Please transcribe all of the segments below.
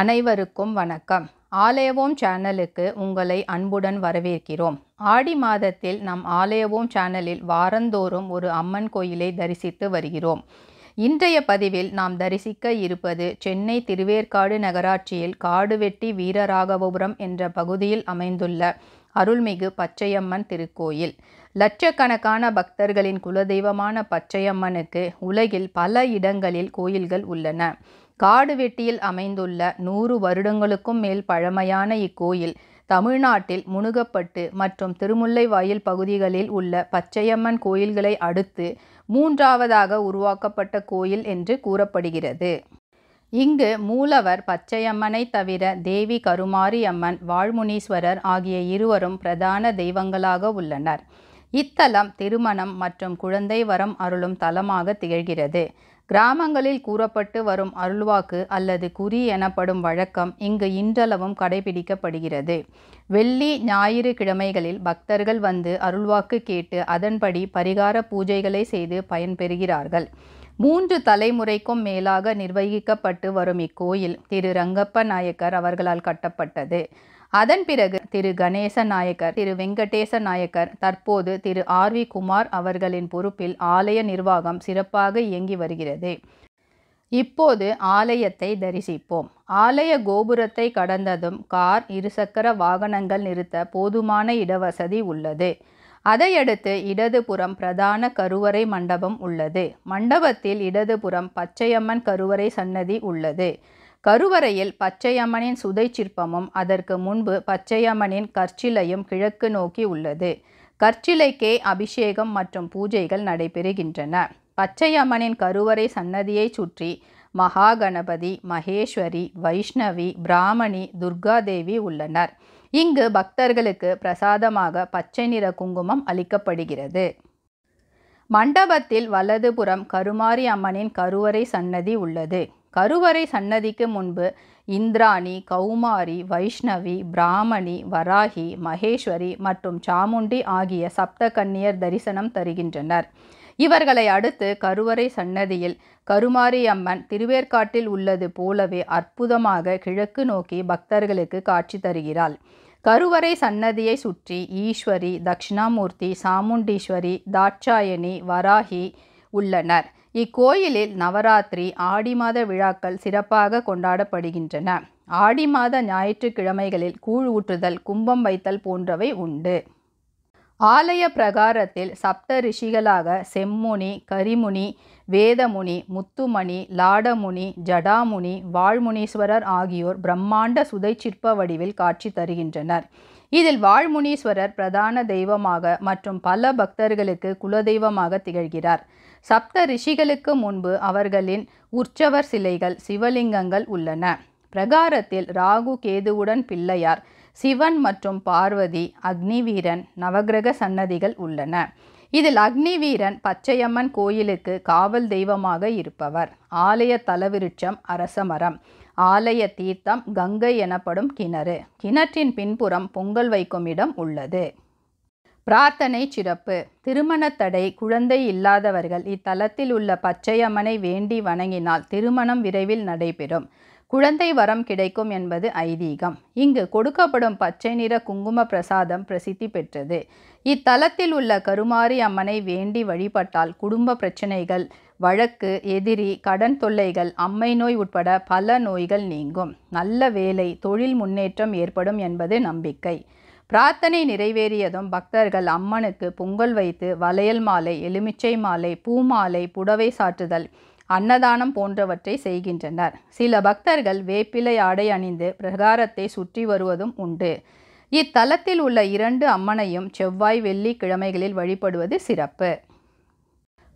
அனைவருக்கும் வணக்கம். ஆலயவோம் சேனலுக்கு உங்களை அன்புடன் வரவேற்கிறோம். ஆடி மாதத்தில் நம் ஆலயவோம் சேனலில் வாரந்தோறும் ஒரு அம்மன் கோயிலை தரிசித்து வருகிறோம். இன்றைய பதிவில் நாம் தரிசிக்க இருப்பது சென்னை திருவேற்காடு நகராட்சியில் காடுவெட்டி வீரராகவபுரம் என்ற பகுதியில் அமைந்துள்ள அருள்மிகு பச்சையம்மன் திருக்கோயில். லட்சக்கணக்கான பக்தர்களின் குலதெய்வமான பச்சையம்மனுக்கு உலகில் பல இடங்களில் கோயில்கள் உள்ளன. காடுவெட்டியில் அமைந்துள்ள 100 வருடங்களுக்கும் மேல் பழமையான இக்கோயில் தமிழ்நாட்டில் முனுகப்பட்டு மற்றும் திருமுல்லைவாயில் பகுதிகளில் உள்ள பச்சையம்மன் கோயில்களை அடுத்து 3வதாக உருவாக்கப்பட்ட கோயில் என்று கூறப்படுகிறது. இங்கு மூலவர் பச்சையம்மனை தவிர தேவி கருமாரி அம்மன், வாழ்முனீஸ்வரர் ஆகிய இருவரும் பிரதான தெய்வங்களாக உள்ளனர். இத்தலம் திருமணம் மற்றும் குழந்தை வரம் அருளும் தலமாக திகழ்கிறது. கிராமங்களில் கூறப்பட்டு வரும் அருள்வாக்கு அல்லது குறி எனப்படும் வழக்கம் இங்கு இன்றளவும் கடைபிடிக்கப்படுகிறது. வெள்ளி ஞாயிறு கிழமைகளில் பக்தர்கள் வந்து அருள்வாக்கு கேட்டு அதன்படி பரிகார பூஜைகளை செய்து பயன்பெறுகிறார்கள். 3 தலைமுறைக்கும் மேலாக நிர்வகிக்கப்பட்டு வரும் இக்கோயில் திரு ரங்கப்ப நாயக்கர் அவர்களால் கட்டப்பட்டது. அதன் பிறகு திரு கணேச நாயக்கர், திரு வெங்கடேச நாயக்கர், தற்போது திரு ஆர்.வி. குமார் அவர்களின் பொறுப்பில் ஆலய நிர்வாகம் சிறப்பாக இயங்கி வருகிறது. இப்போது ஆலயத்தை தரிசிப்போம். ஆலய கோபுரத்தை கடந்ததும் கார், இருசக்கர வாகனங்கள் நிறுத்த போதுமான இடவசதி உள்ளது. அதையடுத்து இடதுபுறம் பிரதான கருவறை மண்டபம் உள்ளது. மண்டபத்தில் இடதுபுறம் பச்சையம்மன் கருவறை சன்னதி உள்ளது. கருவறையில் பச்சையம்மனின் சுதை சிற்பமும் அதற்கு முன்பு பச்சையம்மனின் கற்சிலையும் கிழக்கு நோக்கி உள்ளது. கற்சிலைக்கே அபிஷேகம் மற்றும் பூஜைகள் நடைபெறுகின்றன. பச்சையம்மனின் கருவறை சன்னதியை சுற்றி மகாகணபதி, மகேஸ்வரி, வைஷ்ணவி, பிராமணி, துர்காதேவி உள்ளனர். இங்கு பக்தர்களுக்கு பிரசாதமாக பச்சை நிற குங்குமம் அளிக்கப்படுகிறது. மண்டபத்தில் வலதுபுறம் கருமாரி அம்மனின் கருவறை சன்னதி உள்ளது. கருவறை சன்னதிக்கு முன்பு இந்திராணி, கௌமாரி, வைஷ்ணவி, பிராமணி, வராகி, மகேஸ்வரி மற்றும் சாமுண்டி ஆகிய சப்த கன்னியர் தரிசனம் தருகின்றனர். இவர்களை அடுத்து கருவறை சன்னதியில் கருமாரி அம்மன் திருவேற்காட்டில் உள்ளது போலவே அற்புதமாக கிழக்கு நோக்கி பக்தர்களுக்கு காட்சி தருகிறாள். கருவறை சன்னதியை சுற்றி ஈஸ்வரி, தட்சிணாமூர்த்தி, சாமுண்டீஸ்வரி, தாட்சாயணி, வராகி உள்ளனர். இக்கோயிலில் நவராத்திரி, ஆடி மாத விழாக்கள் சிறப்பாக கொண்டாடப்படுகின்றன. ஆடி மாத ஞாயிற்றுக்கிழமைகளில் கூழ் ஊற்றுதல், கும்பம் வைத்தல் போன்றவை உண்டு. ஆலய பிரகாரத்தில் சப்த ரிஷிகளாக செம்முனி, கரிமுனி, வேதமுனி, முத்துமணி, லாடமுனி, ஜடாமுனி, வாழ்முனீஸ்வரர் ஆகியோர் பிரம்மாண்ட சுதை சிற்ப வடிவில் காட்சி தருகின்றனர். இதில் வாழ்முனீஸ்வரர் பிரதான தெய்வமாக மற்றும் பல பக்தர்களுக்கு குலதெய்வமாக திகழ்கிறார். சப்த ரிஷிகளுக்கு முன்பு அவர்களின் உற்சவர் சிலைகள், சிவலிங்கங்கள் உள்ளன. பிரகாரத்தில் ராகு கேதுவுடன் பிள்ளையார், சிவன் மற்றும் பார்வதி, அக்னிவீரன், நவக்கிரக சன்னதிகள் உள்ளன. இதில் அக்னிவீரன் பச்சையம்மன் கோயிலுக்கு காவல் தெய்வமாக இருப்பவர். ஆலய தலவிருட்சம் அரசமரம். ஆலய தீர்த்தம் கங்கை எனப்படும் கிணறு. கிணற்றின் பின்புறம் பொங்கல் வைக்கும் இடம் உள்ளது. பிரார்த்தனை சிறப்பு. திருமண தடை, குழந்தை இல்லாதவர்கள் இத்தலத்தில் உள்ள பச்சையம்மனை வேண்டி வணங்கினால் திருமணம் விரைவில் நடைபெறும். குழந்தை வரம் கிடைக்கும் என்பது ஐதீகம். இங்கு கொடுக்கப்படும் பச்சை நிற குங்கும பிரசாதம் பிரசித்தி பெற்றது. இத்தலத்தில் உள்ள கருமாரி அம்மனை வேண்டி வழிபட்டால் குடும்ப பிரச்சனைகள், வழக்கு, எதிரி, கடன் தொல்லைகள், அம்மை நோய் உட்பட பல நோய்கள் நீங்கும். நல்ல வேலை, தொழில் முன்னேற்றம் ஏற்படும் என்பது நம்பிக்கை. பிரார்த்தனை நிறைவேறியதும் பக்தர்கள் அம்மனுக்கு பொங்கல் வைத்து வளையல் மாலை, எலுமிச்சை மாலை, பூமாலை, புடவை சாற்றுதல், அன்னதானம் போன்றவற்றை செய்கின்றனர். சில பக்தர்கள் வேப்பிலை ஆடை அணிந்து பிரகாரத்தை சுற்றி வருவதும் உண்டு. இத்தலத்தில் உள்ள 2 அம்மனையும் செவ்வாய், வெள்ளி கிழமைகளில் வழிபடுவது சிறப்பு.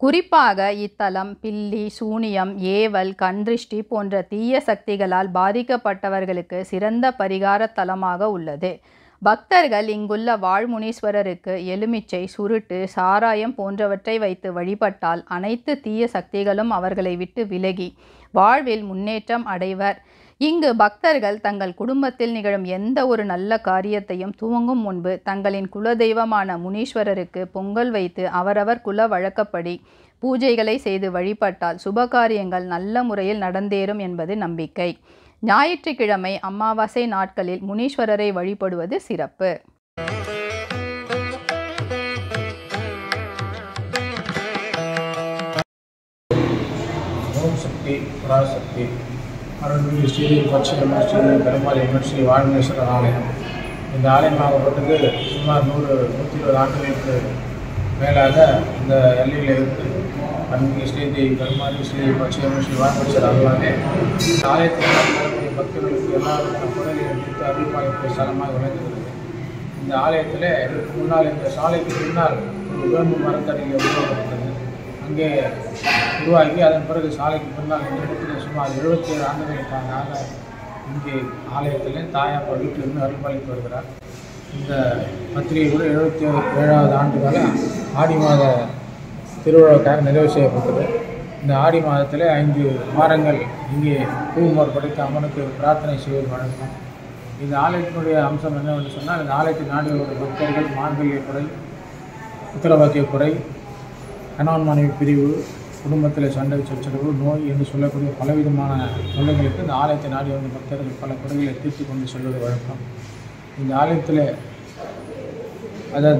குறிப்பாக இத்தலம் பில்லி, சூனியம், ஏவல், கண்திருஷ்டி போன்ற தீய சக்திகளால் பாதிக்கப்பட்டவர்களுக்கு சிறந்த பரிகார தலமாக உள்ளது. பக்தர்கள் இங்குள்ள வாழ்முனீஸ்வரருக்கு எலுமிச்சை, சுருட்டு, சாராயம் போன்றவற்றை வைத்து வழிபட்டால் அனைத்து தீய சக்திகளும் அவர்களை விட்டு விலகி வாழ்வில் முன்னேற்றம் அடைவர். இங்கு பக்தர்கள் தங்கள் குடும்பத்தில் நிகழும் எந்த ஒரு நல்ல காரியத்தையும் துவங்கும் முன்பு தங்களின் குலதெய்வமான முனீஸ்வரருக்கு பொங்கல் வைத்து அவரவர் குல வழக்கப்படி பூஜைகளை செய்து வழிபட்டால் சுபகாரியங்கள் நல்ல முறையில் நடந்தேறும் என்பது நம்பிக்கை. ஞாயிற்றுக்கிழமை அமாவாசை நாட்களில் முனீஸ்வரரை வழிபடுவது சிறப்பு. ஓம் சக்தி பராசக்தி அருள்மிகு ஸ்ரீ பட்சகம ஸ்ரீ பெருமாள் ஸ்ரீ வாழ்மேஸ்வரர் ஆலயம். இந்த ஆலயமாகப்பட்டது சுமார் 100-120 ஆண்டுகளுக்கு மேலாக இந்த எல்லையில் இருந்து அருள்மிகு ஸ்ரீ பெருமாள் ஸ்ரீ பட்சகம ஸ்ரீ வாழ்மேஸ்வரர் அருளாலே இந்த ஆலயத்தில் வரக்கூடிய பக்தர்களுக்கு எல்லாருக்கும் குறைகளை எடுத்து அருள்பாலிக்கும் ஸ்தலமாக விளங்குகிறது. இந்த ஆலயத்தில் இதற்கு முன்னால் இந்த சாலைக்கு பின்னால் ஒரு வேம்பு மரத்தடியில் உருவாக்கப்பட்டது. அங்கே உருவாகி அதன் பிறகு சாலைக்கு பின்னால் இந்த சுமார் 77 ஆண்டுகளுக்காக இங்கே ஆலயத்தில் தாயார் வீட்டிலிருந்து அருள்பாலித்து வருகிறார். இந்த பத்திரிகை கூட 77வது ஆண்டுகால ஆடி மாத திருவிழாவுக்காக நிறைவு செய்யப்பட்டது. இந்த ஆடி மாதத்தில் 5 வாரங்கள் இங்கே பூமோர் படைத்த அம்மனுக்கு பிரார்த்தனை செய்வது வழக்கம். இந்த ஆலயத்தினுடைய அம்சம் என்னவென்று சொன்னால், இந்த ஆலயத்தின் நாடுகளோட பக்தர்கள் மாங்கல்ய குறை, உத்தரவாக்கிய குறை, கணவன் மனைவி பிரிவு, குடும்பத்தில் சண்டை சச்சரவு, நோய் என்று சொல்லக்கூடிய பலவிதமான தொல்லைகளுக்கு இந்த ஆலயத்தை நாடி வந்த பக்தர்கள் பல குறைகளை தீர்த்து கொண்டு செல்வது வழக்கம். இந்த ஆலயத்தில் அதாவது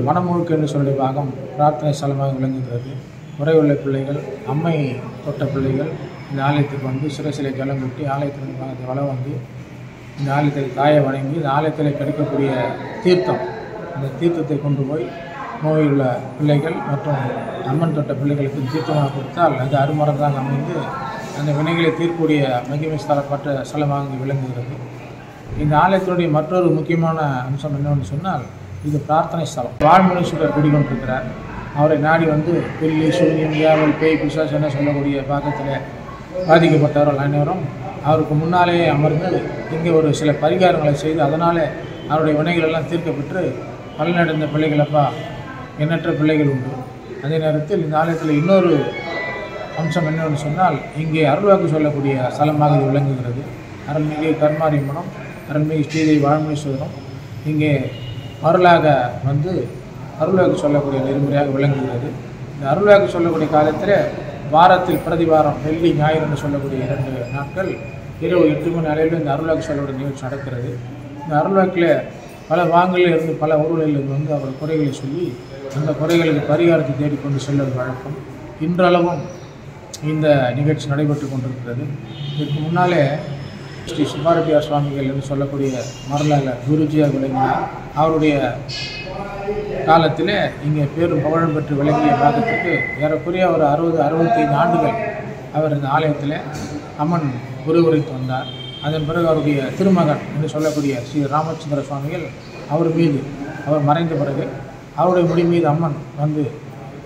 மனமுழுக்கு என்று சொல்லிய பாகம் பிரார்த்தனை ஸ்தலமாக விளங்குகிறது. குறையுள்ள பிள்ளைகள், அம்மை தொட்ட பிள்ளைகள் இந்த ஆலயத்துக்கு வந்து சிறை ஜலம் கொட்டி ஆலயத்திற்கு வளம் வந்து இந்த ஆலயத்தில் தாயை வணங்கி இந்த ஆலயத்தில் கிடைக்கக்கூடிய தீர்த்தம், அந்த தீர்த்தத்தை கொண்டு போய் நோயுள்ள பிள்ளைகள் மற்றும் அம்மன் தொட்ட பிள்ளைகளுக்கு தீர்த்தமாக கொடுத்தால் அது அருமரந்தாக அமைந்து அந்த வினைகளை தீர்க்கக்கூடிய மகிமை ஸ்தலப்பட்ட ஸ்தலமாக இங்கு விளங்குகிறது. இந்த ஆலயத்தினுடைய மற்றொரு முக்கியமான அம்சம் என்னவென்று சொன்னால், இது பிரார்த்தனை ஸ்தலம். வாழ்முனீஸ்வரர் குடிகொண்டிருக்கிறார். அவரை நாடி வந்து பில்லி, சூன்யம், ஏவல், பேய், பிசாசு என சொல்லக்கூடிய பாகத்தில் பாதிக்கப்பட்டவர்கள் அனைவரும் அவருக்கு முன்னாலேயே அமர்ந்து இங்கே ஒரு சில பரிகாரங்களை செய்து அதனால் அவருடைய வினைகள் எல்லாம் தீர்க்கப்பட்டு பலனடைந்த பிள்ளைகளப்பா எண்ணற்ற பிள்ளைகள் உண்டு. அதே நேரத்தில் இந்த ஆலயத்தில் இன்னொரு அம்சம் என்னவென்று சொன்னால், இங்கே அருள்வாக்கு சொல்லக்கூடிய ஸ்தலமாக இது விளங்குகிறது. அருள்மிகு கருமாரியம்மனும் அருள்மிகு ஸ்ரீதேவி வாழ்முனீஸ்வரரும் இங்கே அருளாக வந்து அருள்வாக்கு சொல்லக்கூடிய நெறிமுறையாக விளங்குகிறது. இந்த அருள்வாக்கு சொல்லக்கூடிய காலத்தில் வாரத்தில் பிரதிவாரம் வெள்ளி, ஞாயிறு என்று சொல்லக்கூடிய 2 நாட்கள் இரவு 8 மணி அளவில் இந்த அருள்வாக்கு சொல்லக்கூடிய நிகழ்ச்சி நடக்கிறது. இந்த அருள்வாக்கில் பல வாங்கலில் இருந்து பல ஊர்களில் வந்து அவர் குறைகளை சொல்லி அந்த குறைகளுக்கு பரிகாரத்தை தேடிக்கொண்டு செல்வது வழக்கம். இன்றளவும் இந்த நிகழ்ச்சி நடைபெற்று கொண்டிருக்கிறது. இதற்கு முன்னாலே ஸ்ரீ சுப்பாரெட்டியார் சுவாமிகள் என்று சொல்லக்கூடிய மரலாளர் குருஜியாக விளங்கினார். அவருடைய காலத்தில் இங்கே பேரும் புகழும் பெற்று விளங்கிய பாகத்துக்கு ஏறக்குறைய ஒரு 60-65 ஆண்டுகள் அவர் இந்த ஆலயத்தில் அம்மன் உருவரைத்து வந்தார். அதன் பிறகு அவருடைய திருமகன் என்று சொல்லக்கூடிய ஸ்ரீ ராமச்சந்திர சுவாமிகள் அவர் மறைந்த பிறகு அவருடைய முடி மீது அம்மன் வந்து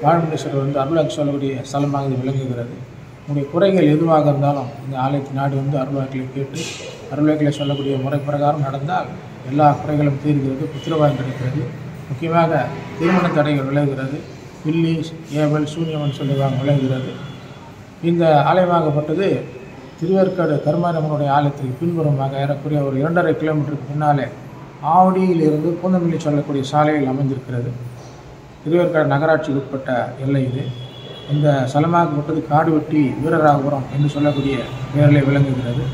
வாழ்முனீஸ்வரர் வந்து அருள்வாக்கு சொல்லக்கூடிய ஸ்தலமாக இது விளங்குகிறது. உங்களுடைய குறைகள் எதுவாக இருந்தாலும் இந்த ஆலயத்தின் நாடு வந்து அருள்வாக்கிலை கேட்டு அருள்வாக்கிலை சொல்லக்கூடிய முறை பிரகாரம் நடந்தால் எல்லா குறைகளும் தீர்கிறது, புத்திரவாதம் கிடைக்கிறது. முக்கியமாக திருமண தடைகள் விலகுகிறது, பில்லி, ஏவல், சூன்யமன் சொல்லுவாங்க விலகுகிறது. இந்த ஆலயமாகப்பட்டது திருவேற்காடு கருமாரியம்மனுடைய ஆலயத்திற்கு பின்புறமாக ஏறக்குறைய ஒரு 2.5 கிலோமீட்டருக்கு பின்னாலே ஆவடியிலிருந்து பூந்தமல்லி சொல்லக்கூடிய சாலையில் அமைந்திருக்கிறது. திருவேற்காடு நகராட்சிக்கு உட்பட்ட எல்லை இது. இந்த ஸ்தலமாகப்பட்டது காடுவெட்டி வீரராகபுரம் என்று சொல்லக்கூடிய பெயரில் விளங்குகிறது.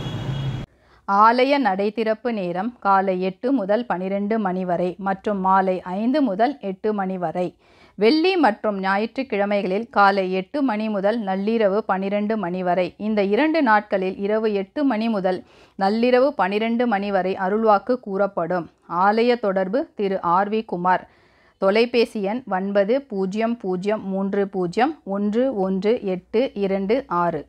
ஆலய நடை திறப்பு நேரம் காலை 8 முதல் 12 மணி வரை மற்றும் மாலை 5 முதல் 8 மணி வரை. வெள்ளி மற்றும் ஞாயிற்றுக்கிழமைகளில் காலை 8 மணி முதல் நள்ளிரவு 12 மணி வரை. இந்த 2 நாட்களில் இரவு 8 மணி முதல் நள்ளிரவு 12 மணி வரை அருள்வாக்கு கூறப்படும். ஆலய தொடர்பு திரு R.V. குமார். தொலைபேசி எண் 9030301186.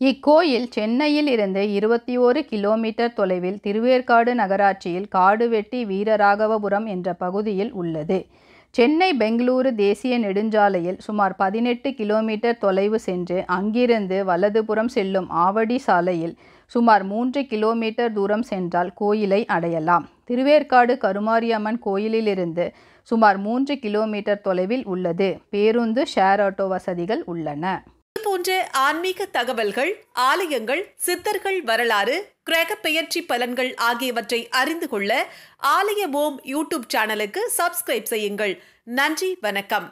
இக்கோயில் சென்னையில் இருந்து 21 கிலோமீட்டர் தொலைவில் திருவேற்காடு நகராட்சியில் காடுவெட்டி வீரராகவபுரம் என்ற பகுதியில் உள்ளது. சென்னை பெங்களூரு தேசிய நெடுஞ்சாலையில் சுமார் 18 கிலோமீட்டர் தொலைவு சென்று அங்கிருந்து வலதுபுறம் செல்லும் ஆவடி சாலையில் சுமார் 3 கிலோமீட்டர் தூரம் சென்றால் கோயிலை அடையலாம். திருவேற்காடு கருமாரியம்மன் கோயிலிலிருந்து சுமார் 3 கிலோமீட்டர் தொலைவில் உள்ளது. பேருந்து, ஷேர் ஆட்டோ வசதிகள் உள்ளன. போன்ற ஆன்மீக தகவல்கள், ஆலயங்கள், சித்தர்கள் வரலாறு, கிரக பெயர்ச்சி பலன்கள் ஆகியவற்றை அறிந்து கொள்ள ஆலய ஓம் யூடியூப் சேனலுக்கு சப்ஸ்கிரைப் செய்யுங்கள். நன்றி, வணக்கம்.